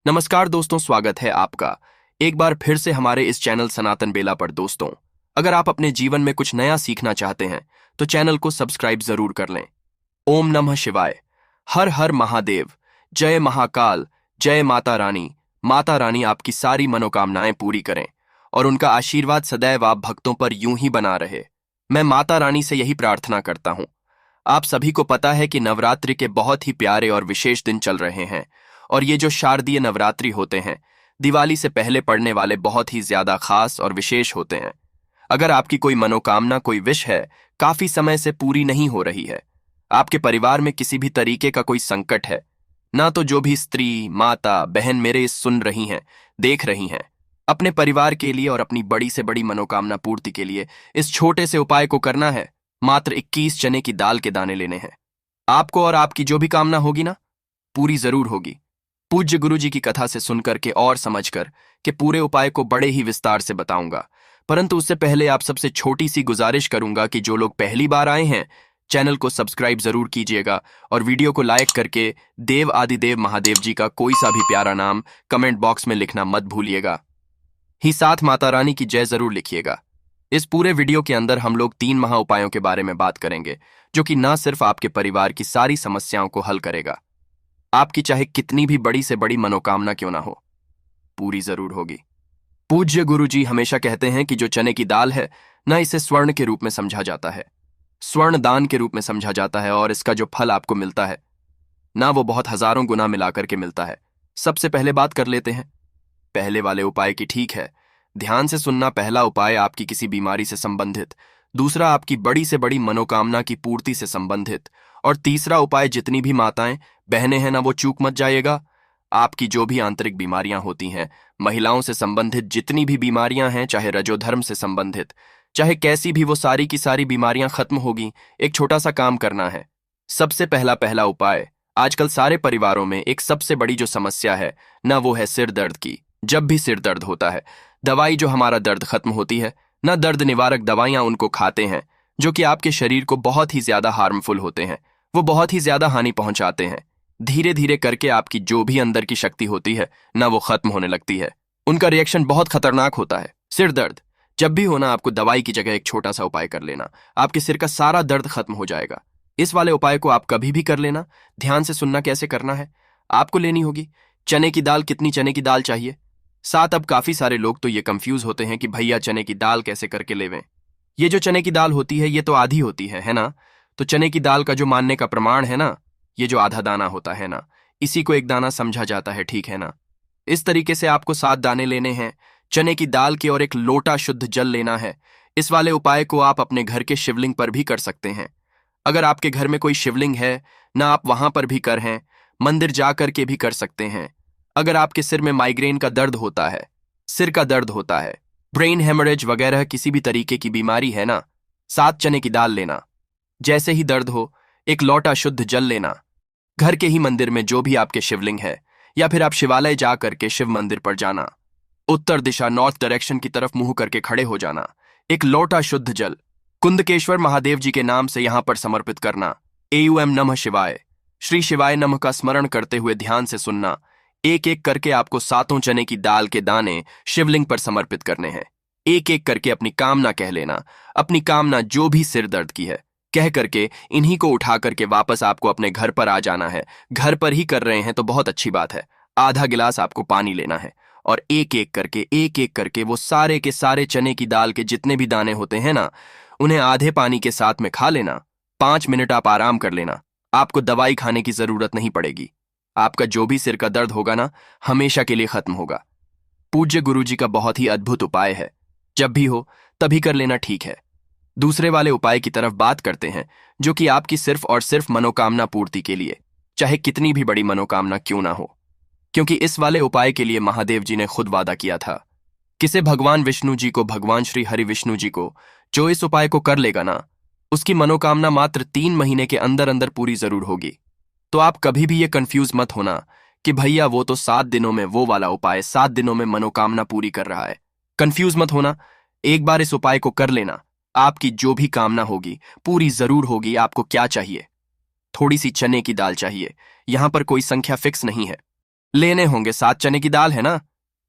नमस्कार दोस्तों, स्वागत है आपका एक बार फिर से हमारे इस चैनल सनातन बेला पर। दोस्तों, अगर आप अपने जीवन में कुछ नया सीखना चाहते हैं तो चैनल को सब्सक्राइब जरूर कर लें। ओम नमः शिवाय। हर हर महादेव। जय महाकाल। जय माता रानी। माता रानी आपकी सारी मनोकामनाएं पूरी करें और उनका आशीर्वाद सदैव आप भक्तों पर यूं ही बना रहे। मैं माता रानी से यही प्रार्थना करता हूं। आप सभी को पता है कि नवरात्रि के बहुत ही प्यारे और विशेष दिन चल रहे हैं, और ये जो शारदीय नवरात्रि होते हैं, दिवाली से पहले पड़ने वाले बहुत ही ज्यादा खास और विशेष होते हैं। अगर आपकी कोई मनोकामना, कोई विश है, काफी समय से पूरी नहीं हो रही है, आपके परिवार में किसी भी तरीके का कोई संकट है ना, तो जो भी स्त्री, माता, बहन मेरे इस सुन रही हैं, देख रही हैं, अपने परिवार के लिए और अपनी बड़ी से बड़ी मनोकामना पूर्ति के लिए इस छोटे से उपाय को करना है। मात्र 21 चने की दाल के दाने लेने हैं आपको, और आपकी जो भी कामना होगी ना, पूरी जरूर होगी। पूज्य गुरु जी की कथा से सुनकर के और समझकर के पूरे उपाय को बड़े ही विस्तार से बताऊंगा, परंतु उससे पहले आप सबसे छोटी सी गुजारिश करूंगा कि जो लोग पहली बार आए हैं, चैनल को सब्सक्राइब जरूर कीजिएगा और वीडियो को लाइक करके देव आदिदेव महादेव जी का कोई सा भी प्यारा नाम कमेंट बॉक्स में लिखना मत भूलिएगा। ही साथ माता रानी की जय जरूर लिखिएगा। इस पूरे वीडियो के अंदर हम लोग 3 महा उपायों के बारे में बात करेंगे, जो कि न सिर्फ आपके परिवार की सारी समस्याओं को हल करेगा, आपकी चाहे कितनी भी बड़ी से बड़ी मनोकामना क्यों ना हो, पूरी जरूर होगी। पूज्य गुरु जी हमेशा कहते हैं कि जो चने की दाल है ना, इसे स्वर्ण के रूप में समझा जाता है, स्वर्ण दान के रूप में समझा जाता है, और इसका जो फल आपको मिलता है ना, वो बहुत हजारों गुना मिलाकर के मिलता है। सबसे पहले बात कर लेते हैं पहले वाले उपाय की। ठीक है, ध्यान से सुनना। पहला उपाय आपकी किसी बीमारी से संबंधित, दूसरा आपकी बड़ी से बड़ी मनोकामना की पूर्ति से संबंधित, और तीसरा उपाय जितनी भी माताएं बहनें हैं ना, वो चूक मत जाइएगा। आपकी जो भी आंतरिक बीमारियां होती हैं, महिलाओं से संबंधित जितनी भी बीमारियां हैं, चाहे रजोधर्म से संबंधित, चाहे कैसी भी, वो सारी की सारी बीमारियां खत्म होगी। एक छोटा सा काम करना है। सबसे पहला उपाय, आजकल सारे परिवारों में एक सबसे बड़ी जो समस्या है ना, वो है सिर दर्द की। जब भी सिर दर्द होता है, दवाई जो हमारा दर्द खत्म होती है ना, दर्द निवारक दवाइयां उनको खाते हैं, जो कि आपके शरीर को बहुत ही ज्यादा हार्मफुल होते हैं, वो बहुत ही ज्यादा हानि पहुंचाते हैं। धीरे धीरे करके आपकी जो भी अंदर की शक्ति होती है ना, वो खत्म होने लगती है। उनका रिएक्शन बहुत खतरनाक होता है। सिर दर्द जब भी होना, आपको दवाई की जगह एक छोटा सा उपाय कर लेना, आपके सिर का सारा दर्द खत्म हो जाएगा। इस वाले उपाय को आप कभी भी कर लेना। ध्यान से सुनना कैसे करना है। आपको लेनी होगी चने की दाल। कितनी चने की दाल चाहिए? 7। अब काफी सारे लोग तो ये कंफ्यूज होते हैं कि भैया चने की दाल कैसे करके लेवें। ये जो चने की दाल होती है, ये तो आधी होती है ना। तो चने की दाल का जो मानने का प्रमाण है ना, ये जो आधा दाना होता है ना, इसी को एक दाना समझा जाता है, ठीक है ना। इस तरीके से आपको 7 दाने लेने हैं चने की दाल के, और 1 लोटा शुद्ध जल लेना है। इस वाले उपाय को आप अपने घर के शिवलिंग पर भी कर सकते हैं। अगर आपके घर में कोई शिवलिंग है ना, आप वहां पर भी कर हैं, मंदिर जाकर के भी कर सकते हैं। अगर आपके सिर में माइग्रेन का दर्द होता है, सिर का दर्द होता है, ब्रेन हेमरेज वगैरह किसी भी तरीके की बीमारी है ना, 7 चने की दाल लेना। जैसे ही दर्द हो, 1 लोटा शुद्ध जल लेना। घर के ही मंदिर में जो भी आपके शिवलिंग है, या फिर आप शिवालय जा करके शिव मंदिर पर जाना, उत्तर दिशा, नॉर्थ डायरेक्शन की तरफ मुंह करके खड़े हो जाना। 1 लोटा शुद्ध जल कुंदकेश्वर महादेव जी के नाम से यहां पर समर्पित करना। एम नमः शिवाय, श्री शिवाय नमः का स्मरण करते हुए ध्यान से सुनना। एक एक करके आपको 7 चने की दाल के दाने शिवलिंग पर समर्पित करने हैं। एक एक करके अपनी कामना कह लेना। अपनी कामना जो भी सिर दर्द की है, कह करके इन्हीं को उठा करके वापस आपको अपने घर पर आ जाना है। घर पर ही कर रहे हैं तो बहुत अच्छी बात है। आधा गिलास आपको पानी लेना है, और एक एक करके वो सारे के सारे चने की दाल के जितने भी दाने होते हैं ना, उन्हें आधे पानी के साथ में खा लेना। 5 मिनट आप आराम कर लेना। आपको दवाई खाने की जरूरत नहीं पड़ेगी। आपका जो भी सिर का दर्द होगा ना, हमेशा के लिए खत्म होगा। पूज्य गुरुजी का बहुत ही अद्भुत उपाय है। जब भी हो तभी कर लेना, ठीक है। दूसरे वाले उपाय की तरफ बात करते हैं, जो कि आपकी सिर्फ और सिर्फ मनोकामना पूर्ति के लिए, चाहे कितनी भी बड़ी मनोकामना क्यों ना हो। क्योंकि इस वाले उपाय के लिए महादेव जी ने खुद वादा किया था, किसे भगवान विष्णु जी को, भगवान श्री हरि विष्णु जी को, जो इस उपाय को कर लेगा ना, उसकी मनोकामना मात्र 3 महीने के अंदर अंदर पूरी जरूर होगी। तो आप कभी भी ये कंफ्यूज मत होना कि भैया वो तो 7 दिनों में, वो वाला उपाय 7 दिनों में मनोकामना पूरी कर रहा है। कंफ्यूज मत होना। एक बार इस उपाय को कर लेना, आपकी जो भी कामना होगी पूरी जरूर होगी। आपको क्या चाहिए? थोड़ी सी चने की दाल चाहिए। यहां पर कोई संख्या फिक्स नहीं है। लेने होंगे 7 चने की दाल, है ना?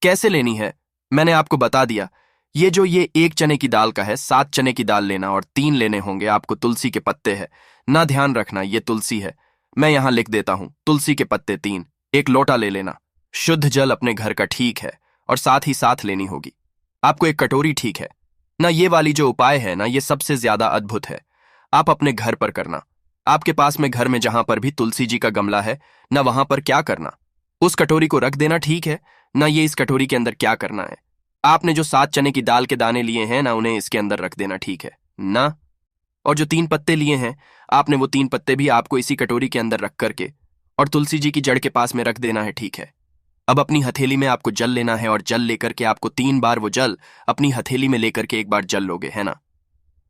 कैसे लेनी है मैंने आपको बता दिया। ये 1 चने की दाल का है, 7 चने की दाल लेना और 3 लेने होंगे आपको तुलसी के पत्ते हैं ना। ध्यान रखना ये तुलसी है, मैं यहां लिख देता हूं तुलसी के पत्ते 3। 1 लोटा ले लेना। शुद्ध जल अपने घर का ठीक है और साथ ही साथ लेनी होगी आपको 1 कटोरी, ठीक है ना? ये वाली जो उपाय है ना, ये सबसे ज्यादा अद्भुत है। आप अपने घर पर करना। आपके पास में घर में जहां पर भी तुलसी जी का गमला है ना, वहां पर क्या करना, उस कटोरी को रख देना, ठीक है ना? ये इस कटोरी के अंदर क्या करना है, आपने जो 7 चने की दाल के दाने लिए हैं ना, उन्हें इसके अंदर रख देना, ठीक है ना? और जो 3 पत्ते लिए हैं आपने, वो 3 पत्ते भी आपको इसी कटोरी के अंदर रख करके और तुलसी जी की जड़ के पास में रख देना है, ठीक है? अब अपनी हथेली में आपको जल लेना है और जल लेकर के आपको 3 बार वो जल अपनी हथेली में लेकर के 1 बार जल लोगे, है ना?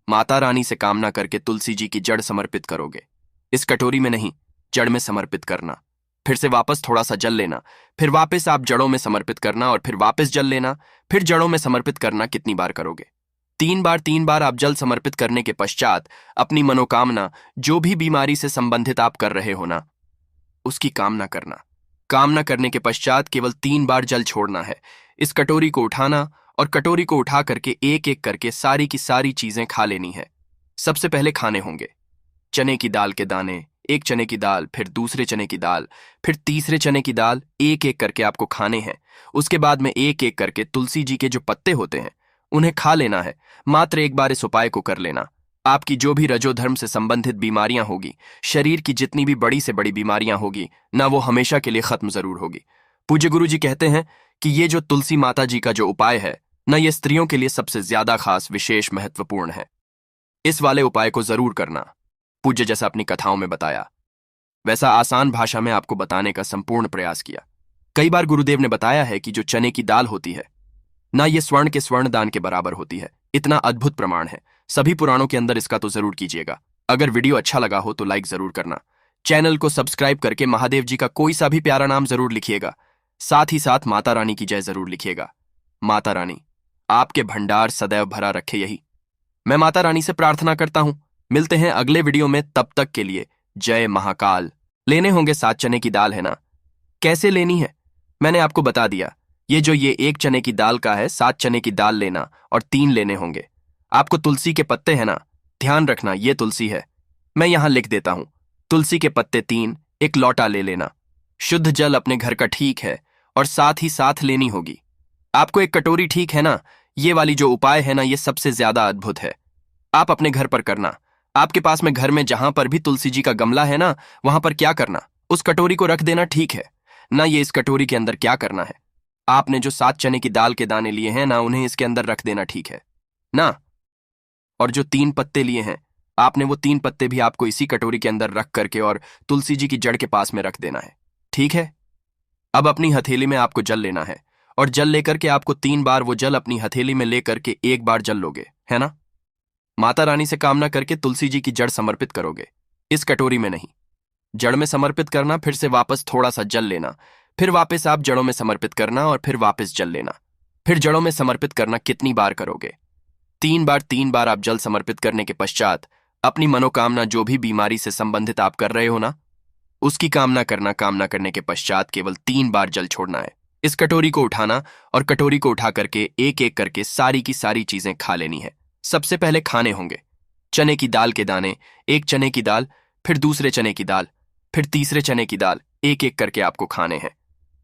माता रानी से कामना करके तुलसी जी की जड़ समर्पित करोगे। इस कटोरी में नहीं, जड़ में समर्पित करना। फिर से वापस थोड़ा सा जल लेना, फिर वापस आप जड़ों में समर्पित करना और फिर वापस जल लेना, फिर जड़ों में समर्पित करना। कितनी बार करोगे? 3 बार आप जल समर्पित करने के पश्चात अपनी मनोकामना, जो भी बीमारी से संबंधित आप कर रहे हो ना, उसकी कामना करना। कामना करने के पश्चात केवल 3 बार जल छोड़ना है। इस कटोरी को उठाना और कटोरी को उठा करके एक एक करके सारी की सारी चीजें खा लेनी है। सबसे पहले खाने होंगे चने की दाल के दाने, 1 चने की दाल, फिर दूसरे चने की दाल, फिर तीसरे चने की दाल, एक एक करके आपको खाने हैं। उसके बाद में एक एक करके तुलसी जी के जो पत्ते होते हैं उन्हें खा लेना है। मात्र 1 बार इस उपाय को कर लेना। आपकी जो भी रजोधर्म से संबंधित बीमारियां होगी, शरीर की जितनी भी बड़ी से बड़ी बीमारियां होगी ना, वो हमेशा के लिए खत्म जरूर होगी। पूज्य गुरु जी कहते हैं कि ये जो तुलसी माता जी का जो उपाय है ना, ये स्त्रियों के लिए सबसे ज्यादा खास, विशेष, महत्वपूर्ण है। इस वाले उपाय को जरूर करना। पूज्य जैसा अपनी कथाओं में बताया वैसा आसान भाषा में आपको बताने का संपूर्ण प्रयास किया। कई बार गुरुदेव ने बताया है कि जो चने की दाल होती है ना, ये स्वर्ण के स्वर्ण दान के बराबर होती है। इतना अद्भुत प्रमाण है सभी पुराणों के अंदर, इसका तो जरूर कीजिएगा। अगर वीडियो अच्छा लगा हो तो लाइक जरूर करना। चैनल को सब्सक्राइब करके महादेव जी का कोई सा भी प्यारा नाम जरूर लिखिएगा। साथ ही साथ माता रानी की जय जरूर लिखिएगा। माता रानी आपके भंडार सदैव भरा रखे, यही मैं माता रानी से प्रार्थना करता हूं। मिलते हैं अगले वीडियो में, तब तक के लिए जय महाकाल। लेने होंगे 7 चने की दाल, है ना? कैसे लेनी है मैंने आपको बता दिया। ये 1 चने की दाल का है, 7 चने की दाल लेना और 3 लेने होंगे आपको तुलसी के पत्ते, है ना? ध्यान रखना ये तुलसी है, मैं यहां लिख देता हूं तुलसी के पत्ते 3। 1 लोटा ले लेना। शुद्ध जल अपने घर का ठीक है और साथ ही साथ लेनी होगी आपको 1 कटोरी, ठीक है ना? ये वाली जो उपाय है ना, ये सबसे ज्यादा अद्भुत है। आप अपने घर पर करना। आपके पास में घर में जहां पर भी तुलसी जी का गमला है ना, वहां पर क्या करना, उस कटोरी को रख देना, ठीक है ना? ये इस कटोरी के अंदर क्या करना है, आपने जो 7 चने की दाल के दाने लिए हैं ना, उन्हें इसके अंदर रख देना, ठीक है ना? और जो 3 पत्ते लिए हैं आपने, वो 3 पत्ते भी आपको इसी कटोरी के अंदर रख करके और तुलसी जी की जड़ के पास में रख देना है, ठीक है? अब अपनी हथेली में आपको जल लेना है और जल लेकर के आपको 3 बार वो जल अपनी हथेली में लेकर के 1 बार जल लोगे, है ना? माता रानी से कामना करके तुलसी जी की जड़ समर्पित करोगे। इस कटोरी में नहीं, जड़ में समर्पित करना। फिर से वापस थोड़ा सा जल लेना, फिर वापस आप जड़ों में समर्पित करना और फिर वापस जल लेना, फिर जड़ों में समर्पित करना। कितनी बार करोगे? 3 बार आप जल समर्पित करने के पश्चात अपनी मनोकामना, जो भी बीमारी से संबंधित आप कर रहे हो ना, उसकी कामना करना। कामना करने के पश्चात केवल 3 बार जल छोड़ना है। इस कटोरी को उठाना और कटोरी को उठा करके एक एक करके सारी की सारी चीजें खा लेनी है। सबसे पहले खाने होंगे चने की दाल के दाने, 1 चने की दाल, फिर दूसरे चने की दाल, फिर तीसरे चने की दाल, एक एक करके आपको खाने हैं।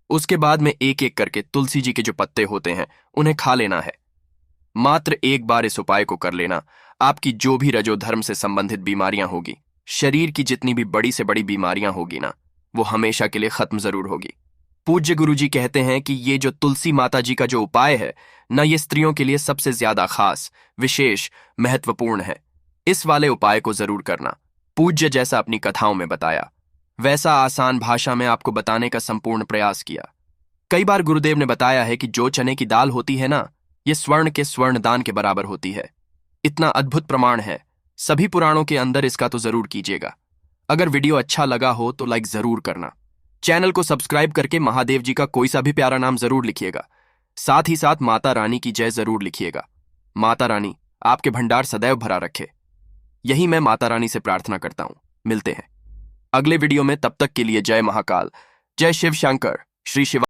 उसके बाद में एक एक करके तुलसी जी के जो पत्ते होते हैं उन्हें खा लेना है। मात्र 1 बार इस उपाय को कर लेना। आपकी जो भी रजोधर्म से संबंधित बीमारियां होगी, शरीर की जितनी भी बड़ी से बड़ी बीमारियां होगी ना, वो हमेशा के लिए खत्म जरूर होगी। पूज्य गुरु जी कहते हैं कि ये जो तुलसी माता जी का जो उपाय है ना, ये स्त्रियों के लिए सबसे ज्यादा खास, विशेष, महत्वपूर्ण है। इस वाले उपाय को जरूर करना। पूज्य जैसा अपनी कथाओं में बताया वैसा आसान भाषा में आपको बताने का संपूर्ण प्रयास किया। कई बार गुरुदेव ने बताया है कि जो चने की दाल होती है ना, ये स्वर्ण के स्वर्ण दान के बराबर होती है। इतना अद्भुत प्रमाण है सभी पुराणों के अंदर, इसका तो जरूर कीजिएगा। अगर वीडियो अच्छा लगा हो तो लाइक जरूर करना। चैनल को सब्सक्राइब करके महादेव जी का कोई सा भी प्यारा नाम जरूर लिखिएगा। साथ ही साथ माता रानी की जय जरूर लिखिएगा। माता रानी आपके भंडार सदैव भरा रखे, यही मैं माता रानी से प्रार्थना करता हूं। मिलते हैं अगले वीडियो में, तब तक के लिए जय महाकाल, जय शिव शंकर। श्री शिवा